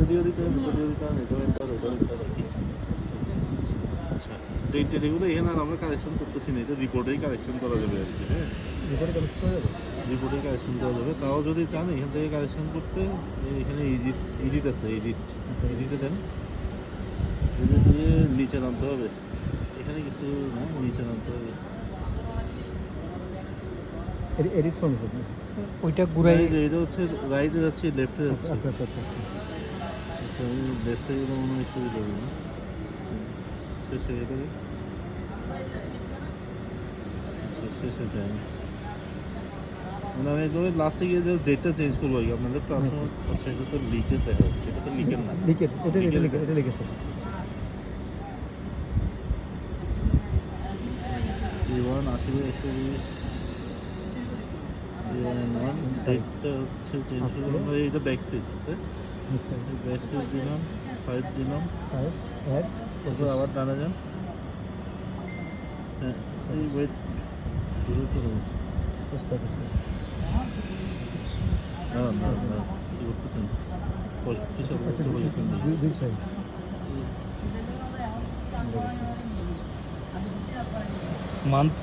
দিয়েও দিতে হবে, দুটো দিয়েও দিতে হবে, এটাও এন্টার, এটাও এন্টার আর কি। আচ্ছা, ডেট এগুলো এখানে আর আমরা কারেকশন করতেছি না, এটা রিপোর্টেই কারেকশন করা যাবে আর কি। হ্যাঁ, রিপোর্টে কালেক্ট করা যাবে। রিপোর্টেই কারেকশন করা যাবে। তাও যদি চান এখান থেকে কারেকশন করতে, এখানে এডিট আছে, এডিটে দেন, এডিট দিয়ে নিচে নামতে হবে। এখানে কিছু না, নিচে নামতে হবে। এডিট ফর্ম আছে ওইটা ঘুরাই। এই যে এটা হচ্ছে রাইটে যাচ্ছে, লেফটে যাচ্ছে। আচ্ছা আচ্ছা আচ্ছা আচ্ছা। আচ্ছা, আমি লেফটে গেলে মনে হয় সুবিধা হবে না। শেষে এটা শেষে যায়নি, মানে আমি একদম লাস্টে গিয়ে জাস্ট ডেটটা চেঞ্জ করবো আর কি। আপনাদের ট্রান্সফার, আচ্ছা এটা তো লিকের দেখা যাচ্ছে, এটা তো লিকের না, লিখে এটা লিকের লিখে এটা লিখেছে। A1 80/120, A1 ডেটটা হচ্ছে চেঞ্জ করবো আমরা। এটা ব্যাক স্পেস, আচ্ছা ব্যাক স্পেস দিলাম, 5 দিলাম, 5 1 তারপর আবার টানা যান। হ্যাঁ, এই ওয়েট দূরে চলে গেছে। না না না, কী করতেছেন? 65 চলে গেছেন। দুই ছয় মান্থ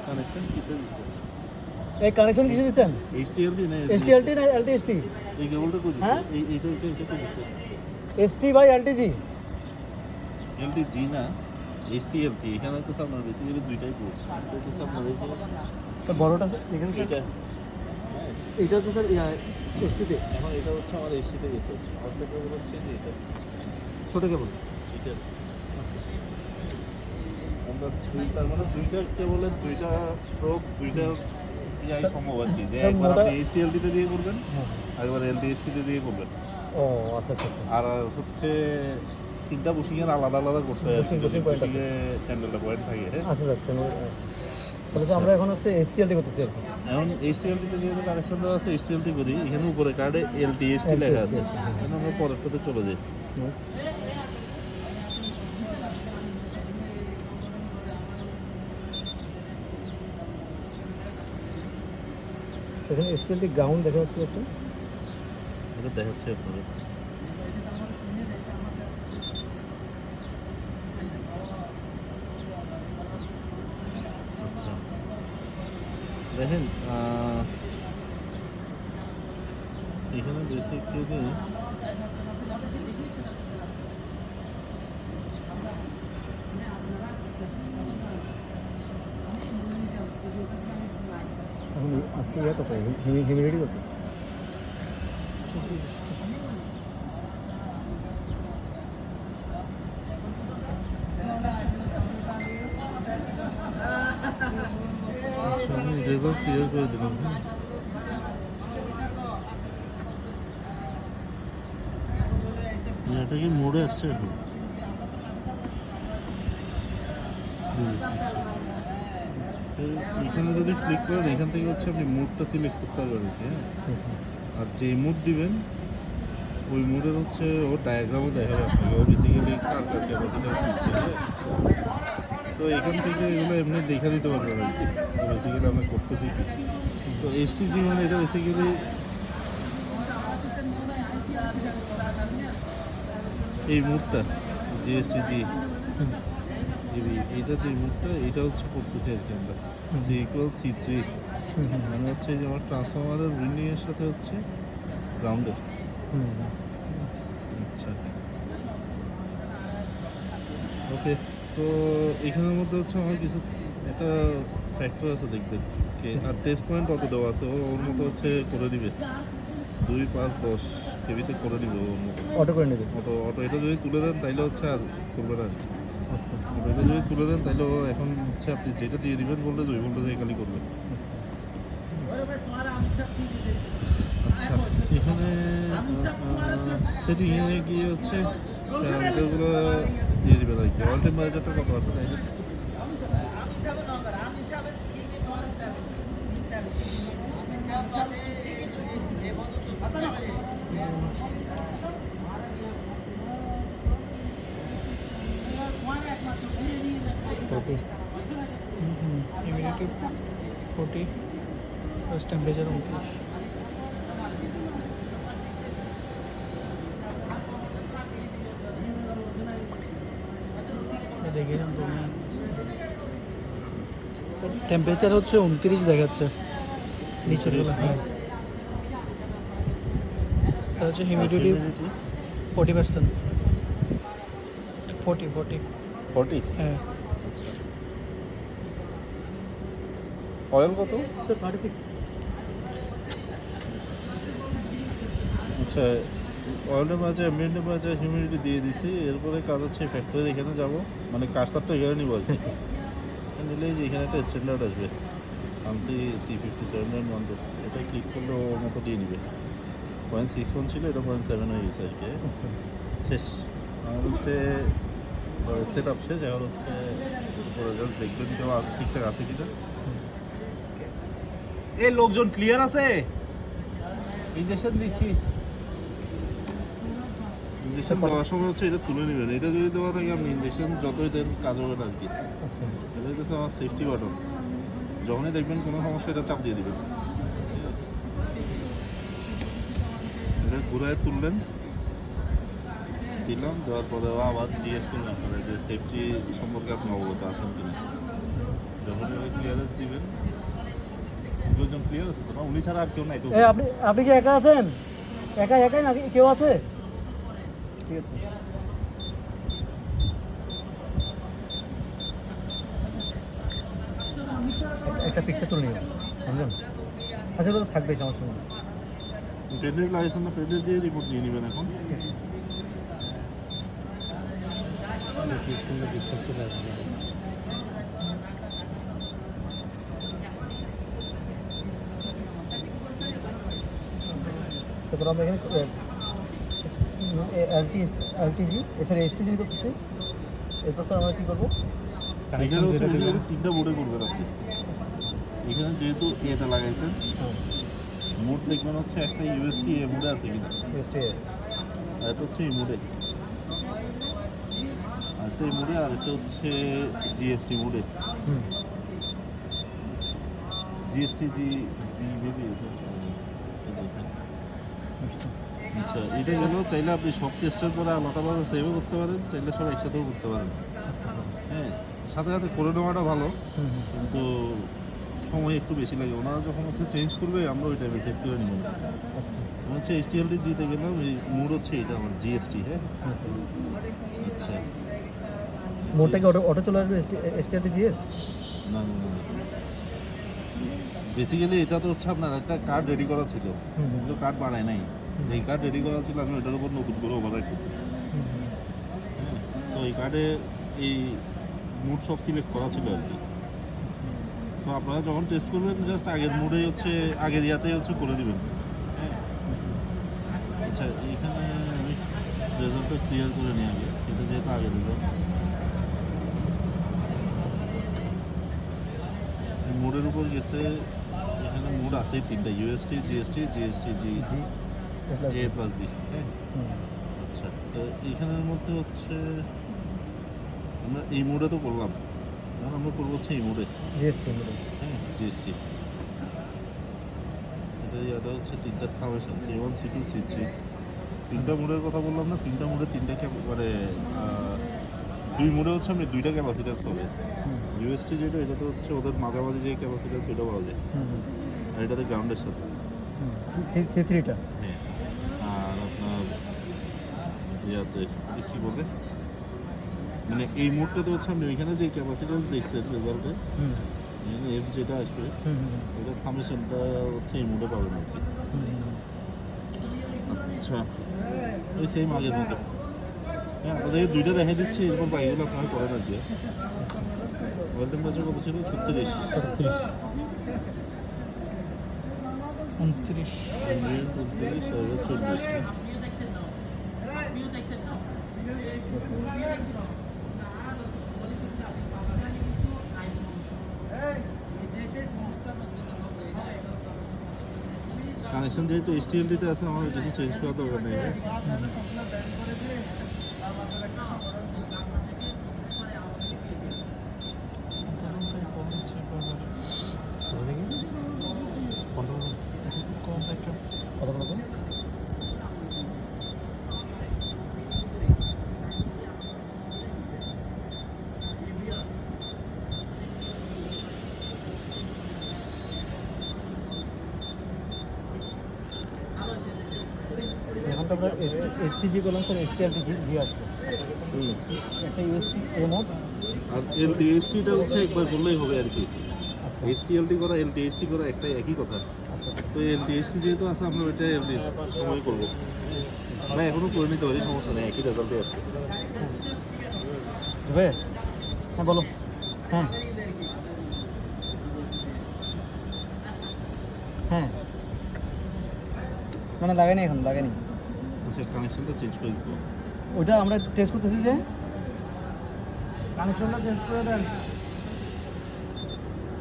কানেকশন কিসে দিচ্ছে? এই কানেকশন কিসে দিচ্ছেন? HTLD না এসটিএলটি না এলটিএসটি? এই কেবলটা কই দিচ্ছে? হ্যাঁ? এইটা কই দিচ্ছে? ST by LTG. LTG না, HTLT। এখানে তো আপনার বেসিক্যালি দুইটাই কোড। এটা হচ্ছে আপনার এই যে তো বড়টা এখানে এটা, এটা তো স্যার এসটিতে এখন এটা হচ্ছে আমার HT তে গেছে। আরেকটা কেবল হচ্ছে যে এটা, ছোট কেবল। এটা। আমরা তার মানে দুইটা কেবলের দুইটা প্রোব, দুইটা ইয়াই সম্ভব আর কি। যে স্যার, একবার মোটা- আপনি HTLT তে দিয়ে করবেন, হ্যাঁ। একবার LTST তে দিয়ে করবেন। ও আচ্ছা আচ্ছা আচ্ছা। আর হচ্ছে তিনটা বুশিংয়ের আলাদা আলাদা করতে হয়। bushing point আছে। বুশিংয়ে ক্যান্ডেলটা পয়েন্ট থাকে। হ্যাঁ, আচ্ছা স্যার কেন তাহলে তো আমরা এখন হচ্ছে এসটিএলটি করতেছি আর কি। এখন HTLT তে যেহেতু কানেকশন দেওয়া আছে, HTLT করি। এখানে উপরে কার্ডে LTST লেখা আছে। এখন আমরা পরেরটাতে চলে যাই। সেখানে এসটিএলটি গ্রাউন্ড দেখা যাচ্ছে একটা। এটা দেখাচ্ছি আপনাদের। আচ্ছা, দেখেন এখানে বেসিক্যালি এখন আজকে ইয়ে কত হিউমিডিটি কত? আমি রেজাল্ট ক্লিয়ার করে দিলাম। এটা কি মোড়ে আসছে এখন? তো এখানে যদি ক্লিক করেন, এখান থেকে হচ্ছে আপনি মোডটা সিলেক্ট করতে পারবেন। হ্যাঁ, আর যে মোড দিবেন ওই মোডের হচ্ছে ও ডায়াগ্রামও দেখাবে আপনাকে। ও বেসিক্যালি কার ক্যাপাসিটার দিচ্ছে। হ্যাঁ, তো এখান থেকে এগুলো এমনি দেখা দিতে পারবেন আর কি। তো বেসিক্যালি আমরা করতেছি কি, তো HTG মানে এটা বেসিক্যালি এই মুডটা GSTG, এইটা যে মুডটা, এটা হচ্ছে করতেছি আর কি আমরা। C=C3 মানে হচ্ছে যে আমার ট্রান্সফরমারের উইন্ডিংয়ের সাথে হচ্ছে গ্রাউন্ডের। আচ্ছা, ওকে। তো এখানের মধ্যে হচ্ছে আমার কিছু একটা ফ্যাক্টর আছে দেখবেন, আর টেস্ট পয়েন্ট অটো দেওয়া আছে। ওর মতো হচ্ছে করে দিবে 2, 5, 10 কেবিতে করে দিবে ওর মতো। অটো করে নেবে। অটো এটা যদি তুলে দেন তাইলে হচ্ছে আর করবে না আর কি। আচ্ছা এটা যদি তুলে দেন তাহলে ও এখন হচ্ছে আপনি যেটা দিয়ে দিবেন বললে 2 ভোল্টেজে খালি করবে। আচ্ছা, এখানে সেটিংয়ে গিয়ে হচ্ছে প্যারামিটারগুলো দিয়ে দিবেন আর কি। অল টেম্পারেচারটা কত আছে তাই না? ওকে 40 প্লাস টেম্পারেচার 29। দেখে টেম্পারেচার হচ্ছে 29 দেখাচ্ছে নিচের বেলা। হ্যাঁ, এটা হচ্ছে হিউমিডিটি 40%। 40 হ্যাঁ। অয়েল কত? স্যার 36। আচ্ছা, অয়েলের মাঝে অ্যাম্বিয়েন্টের মাঝে হিউমিডিটি দিয়ে দিছি, এরপরে কাজ হচ্ছে ফ্যাক্টরির এখানে যাব, মানে কাজটারটা এখানে নিব আর কি। নিলে যে এখানে একটা স্ট্যান্ডার্ড আসবে আনসি C57 এটা ক্লিক করলে ও মতো দিয়ে নিবে। 0.61 ছিল, এটা 0.7 হয়ে গেছে আর কি। আচ্ছা শেষ আমার হচ্ছে সেট আপ শেষ। এখন হচ্ছে উপরে জাস্ট দেখবেন কেউ ঠিকঠাক আছে কিনা। এই লোকজন ক্লিয়ার আছে? ইনজেকশন দিচ্ছি। ইঞ্জেকশন দেওয়ার সময় হচ্ছে এটা তুলে নেবেন। এটা যদি দেওয়া থাকে আপনি ইঞ্জেকশন যতই দেন কাজ হবে না আর কি। আচ্ছা এটা হচ্ছে আমার সেফটি বাটন। যখনই দেখবেন কোনো সমস্যা এটা চাপ দিয়ে দিবেন। এটা ঘুরায় তুললেন, দিলাম, দেওয়ার পরে আবার জিজ্ঞেস করলাম যে সেফটি সম্পর্কে আপনি অবগত আছেন কিনা। যখনই ওই ক্লিয়ারেন্স দিবেন, দুজন ক্লিয়ার আছে তো না? উনি ছাড়া আর কেউ নাই তো? আপনি কি একা আছেন? একাই নাকি কেউ আছে? ঠিক আছে। একটা পিকচার তুলে নিন, বুঝলেন? আচ্ছা ওটা তো থাকবেই, সমস্যা নেই। পেটেন্ট লাইসেন্স না পেটেন্ট দিয়ে রিপোর্ট নিয়ে নেবেন এখন। পিকচার চলে আসবে। তারপর আমরা এখানে এলটিজি এছাড়া এসটিজি করতেছি। এরপর স্যার আমরা কী করবো? এখানে হচ্ছে basically তিনটা মোডে করবেন আপনি। এখানে যেহেতু এটা লাগাইছেন, মোড দেখবেন হচ্ছে একটা ইউএসটি এ মোডে আছে কিনা, এসটি আর এটা হচ্ছে এই মোডে, আর একটা এই মোডে, আর এটা হচ্ছে জিএসটি মোডে। হুম জিএসটি জি বেবি। আচ্ছা, এটা গেল। চাইলে আপনি সব টেস্টের পরে আলাদাভাবে সেভও করতে পারেন, চাইলে সব একসাথেও করতে পারেন। আচ্ছা আচ্ছা হ্যাঁ, সাথে সাথে করে নেওয়াটা ভালো, হুম হুম কিন্তু সময় একটু বেশি লাগে। ওনারা যখন হচ্ছে চেঞ্জ করবে আমরা ওই টাইমে সেভ করে নিব। আচ্ছা আমি হচ্ছে এইচটিএলটি জিতে গেলাম, এই মোড হচ্ছে এটা আমার জিএসটি। হ্যাঁ, আচ্ছা। মোডটা কি অটো চলে আসবে এসটিআরটিজি এর? না না না, বেসিক্যালি এটা তো হচ্ছে আপনার একটা কার্ড রেডি করা ছিল, হুম হুম কিন্তু কার্ড বানায় নাই। এই কার্ড রেডি করা ছিল, আমি ওটার উপর নতুন করে ওভাররাইট করতে। হুম হুম তো এই কার্ডে এই মুড সব সিলেক্ট করা ছিল আর কি। তো আপনারা যখন টেস্ট করবেন জাস্ট আগের মুডেই হচ্ছে, আগের ইয়াতেই হচ্ছে করে দিবেন। হ্যাঁ, আচ্ছা, এইখানে আমি রেজাল্টটা ক্লিয়ার করে নিয়ে আগে, এটা যেহেতু আগের রেজাল্ট। মোডের উপর গেছে, এখানে মোড আছে তিনটা, ইউএসটি, জিএসটি, জিএসটি জি এ প্লাস বি। হ্যাঁ, আচ্ছা। তো এইখানের মধ্যে হচ্ছে আমরা এই মোডে তো করলাম, এখন আমরা করবো হচ্ছে এই মোডে। জিএসটি হ্যাঁ, জিএসটি। এটা হচ্ছে তিনটা সামেশন, C1 C2 C3। তিনটা মোডের কথা বললাম না? তিনটা মোডে তিনটা মানে দুই মোডে হচ্ছে আপনি দুইটা ক্যাপাসিটাস পাবে। ইউএসটি যেটা, এটা তো হচ্ছে ওদের মাঝামাঝি যে ক্যাপাসিটাস ওইটা পাওয়া যায়, আর এটাতে গ্রাউন্ডের সাথে। সি3টা। হ্যাঁ, আর আপনার ইয়াতে কী বলে, মানে এই মোডটাতে হচ্ছে আপনি ওইখানে যে ক্যাপাসিটাস দেখছেন রেজাল্টে, এখানে এফ যেটা আসবে, এটা সামেশনটা হচ্ছে এই মোডে পাবেন আর কি। আচ্ছা, ওই সেম আগের মতো। হ্যাঁ, আপনাদের দুইটা দেখা দিচ্ছি, এরপর বাকিগুলো আপনারা করেন আর কি। ওয়েল টেম্পারেচার কত ছিল? 36, 29। 29 আর 40। কানেকশন যেহেতু এইচটিএলডিতে আছে, আমার কিছু চেঞ্জ করা দরকার নেই। আছে আপনার এসটিজি করলাম স্যার, এসটিএলটিজি দিয়ে আসবে হুম। একটা ইউএসটি এ মোড। আর এলটিএসটিটা হচ্ছে একবার বললেই হবে আর কি। আচ্ছা এসটিএলটি করা এলটিএসটি করা একটাই একই কথা। আচ্ছা তো এলটিএসটি যেহেতু আছে আমরা ওইটা এলটি সময় করবো, আমরা এখনও করে নিতে পারি, সমস্যা নেই, একই রেজাল্টে আসবে। হবে। হ্যাঁ বলো। হ্যাঁ হ্যাঁ মানে লাগাইনি, এখন লাগাইনি। আচ্ছা কানেকশনটা চেঞ্জ করে দিতে হবে। ওইটা আমরা টেস্ট করতেছি যে কানেকশনটা চেঞ্জ করে দেন।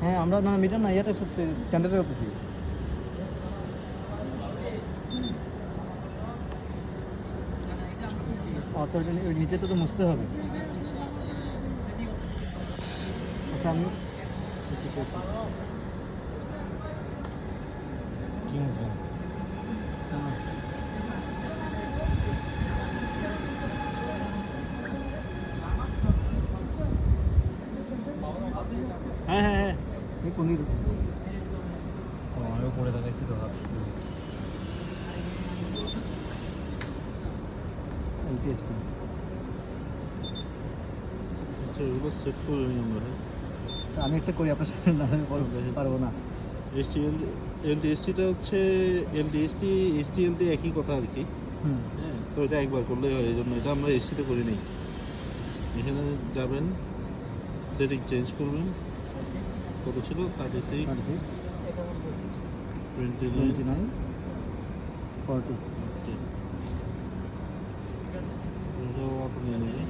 হ্যাঁ আমরা না মিটার না ইয়ে টেস্ট করতেছি, টেন্ডারে করতেছি। আচ্ছা ওইটা ওই নিচেটা তো মুছতে হবে। আচ্ছা আমি কি মুছবেন? হ্যাঁ হ্যাঁ হ্যাঁ এই কোন দিকে করতেছি? আমিও পড়ে দেখাইছি তো হাত শুরু হয়েছে। এলটিএসটি আচ্ছা এগুলো সেট করে নিই আমরা। আমি একটা করি, আপনার সাথে না আমি পারবো না। এলটিএসটিটা হচ্ছে এলটিএসটি এসটিএলটি একই কথা আর কি। হুম হ্যাঁ, তো এটা একবার করলেই হয়, এই জন্য এটা আমরা এসটিতে করি নাই। এখানে যাবেন, সেটিং চেঞ্জ করবেন, কত ছিল 36 29 29 40। এটাও অটো নিয়ে নেবে।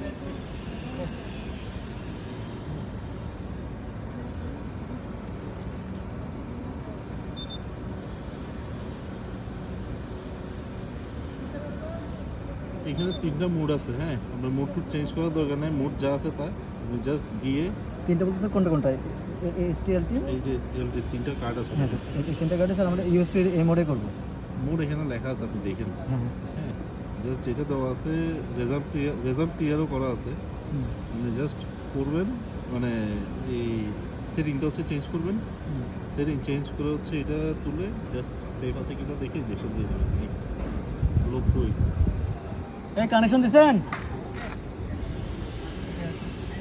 এখানে 3টা মোড আছে। হ্যাঁ, আপনার মোড টুড চেঞ্জ করার দরকার নেই, মোড যা আছে তা আপনি জাস্ট গিয়ে তিনটা বলতে স্যার কোনটা কোনটা? এসটিএলটি। এই যে এলটি 3টা কার্ড আছে, হ্যাঁ স্যার এই তিনটা কার্ডে স্যার আমরা ইউএসটি এই মোডে করবো। মোড এখানে লেখা আছে, আপনি দেখেন। হ্যাঁ হ্যাঁ স্যার। হ্যাঁ, জাস্ট যেটা দেওয়া আছে রেজাল্ট ক্লিয়ারও করা আছে, হুম আপনি জাস্ট করবেন, মানে এই সেটিংটা হচ্ছে চেঞ্জ করবেন। হুম। সেটিং চেঞ্জ করে হচ্ছে এটা তুলে জাস্ট সেভ আছে কিনা দেখে ইনজেকশন দিয়ে দেবেন। লোকই এই কানেকশন দিছেন?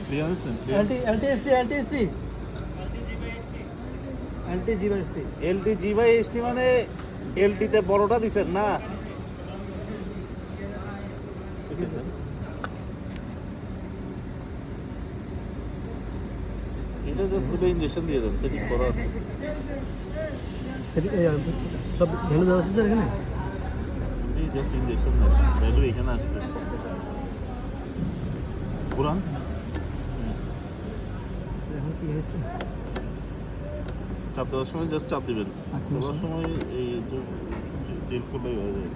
ক্লিয়ার আছে? এলটিএসটি এলটিএসটি এলটিজি/এসটি। এলটি বাই এসটি মানে এলটিতে বড়টা দিছেন না? এটা জাস্ট তুলে ইনজেকশন দিয়ে দেন, সেটিং করা আছে। সেটি সব ভ্যালু দেওয়া আছে স্যার এখানে? আপনি জাস্ট ইনজেকশন দেন, ভ্যালু এখানে আসবে। পুরান স্যার এখন কি হয়েছে? চাপ দেওয়ার সময় জাস্ট চাপ দিবেন, আর কোনো দেওয়ার সময় এই ডিল করলেই হয়ে যায়।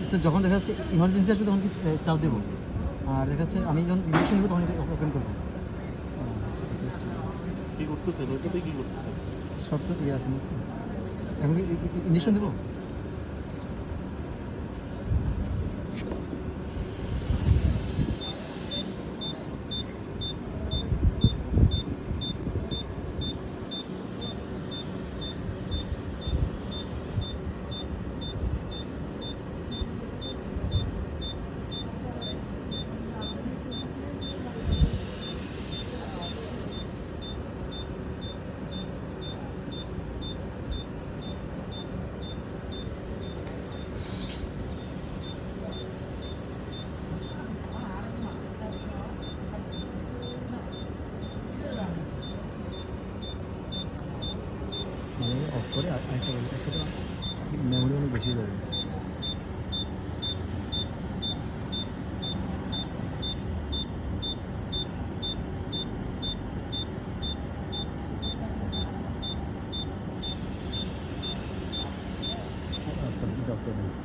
স্যার যখন দেখা যাচ্ছে ইমার্জেন্সি আসবে তখন কি চাপ দেবো, আর দেখা যাচ্ছে আমি যখন ইঞ্জেকশন দেবো তখন ওপেন করবো। কি করতেছেন ওইটাতে, কি করতেছেন? সব তো ইয়ে আছে না স্যার, এখন কি ইঞ্জেকশন দেবো? অফ করে আর একটা মেমোরি অনেক বেশি যাবে।